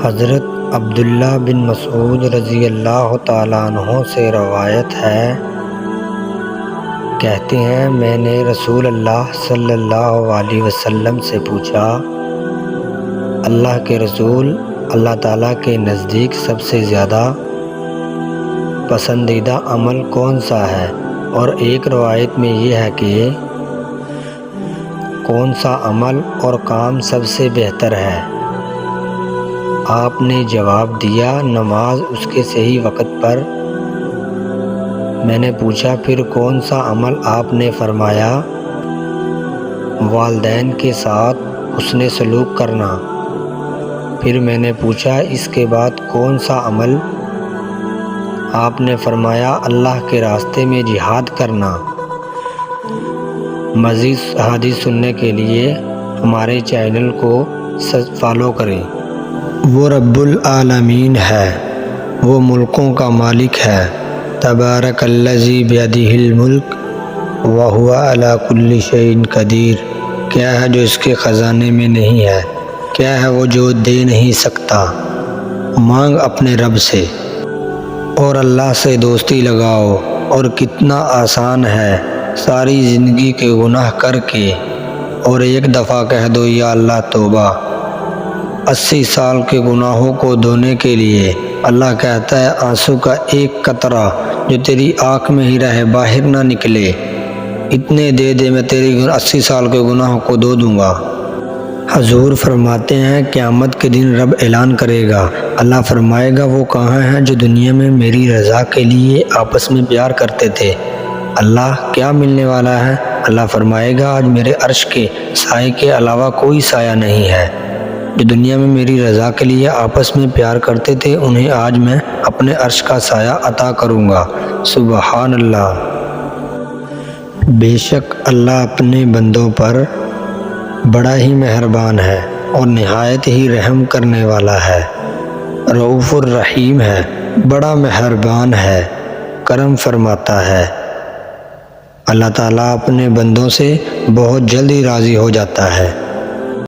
حضرت عبداللہ بن مسعود رضی اللہ تعالیٰ عنہ سے روایت ہے، کہتے ہیں میں نے رسول اللہ صلی اللہ علیہ وسلم سے پوچھا، اللہ کے رسول، اللہ تعالیٰ کے نزدیک سب سے زیادہ پسندیدہ عمل کون سا ہے؟ اور ایک روایت میں یہ ہے کہ کون سا عمل اور کام سب سے بہتر ہے؟ آپ نے جواب دیا، نماز اس کے صحیح وقت پر۔ میں نے پوچھا پھر کون سا عمل؟ آپ نے فرمایا والدین کے ساتھ حسن سلوک کرنا۔ پھر میں نے پوچھا اس کے بعد کون سا عمل؟ آپ نے فرمایا اللہ کے راستے میں جہاد کرنا۔ مزید احادیث سننے کے لیے ہمارے چینل کو فالو کریں۔ وہ رب العالمین ہے، وہ ملکوں کا مالک ہے۔ تبارک الذی بیدہ الملک وہو علی کل شیء قدیر۔ کیا ہے جو اس کے خزانے میں نہیں ہے؟ کیا ہے وہ جو دے نہیں سکتا؟ مانگ اپنے رب سے اور اللہ سے دوستی لگاؤ۔ اور کتنا آسان ہے ساری زندگی کے گناہ کر کے اور ایک دفعہ کہہ دو یا اللہ توبہ۔ 80 سال کے گناہوں کو دھونے کے لیے اللہ کہتا ہے آنسو کا ایک قطرہ جو تیری آنکھ میں ہی رہے باہر نہ نکلے، اتنے دے دے میں تیری 80 سال کے گناہوں کو دھو دوں گا۔ حضور فرماتے ہیں قیامت کے دن رب اعلان کرے گا، اللہ فرمائے گا وہ کہاں ہیں جو دنیا میں میری رضا کے لیے آپس میں پیار کرتے تھے؟ اللہ کیا ملنے والا ہے؟ اللہ فرمائے گا آج میرے عرش کے سائے کے علاوہ کوئی سایہ نہیں ہے۔ جو دنیا میں میری رضا کے لیے آپس میں پیار کرتے تھے انہیں آج میں اپنے عرش کا سایہ عطا کروں گا۔ سبحان اللہ۔ بے شک اللہ اپنے بندوں پر بڑا ہی مہربان ہے اور نہایت ہی رحم کرنے والا ہے، رؤوف الرحیم ہے، بڑا مہربان ہے، کرم فرماتا ہے۔ اللہ تعالیٰ اپنے بندوں سے بہت جلدی راضی ہو جاتا ہے۔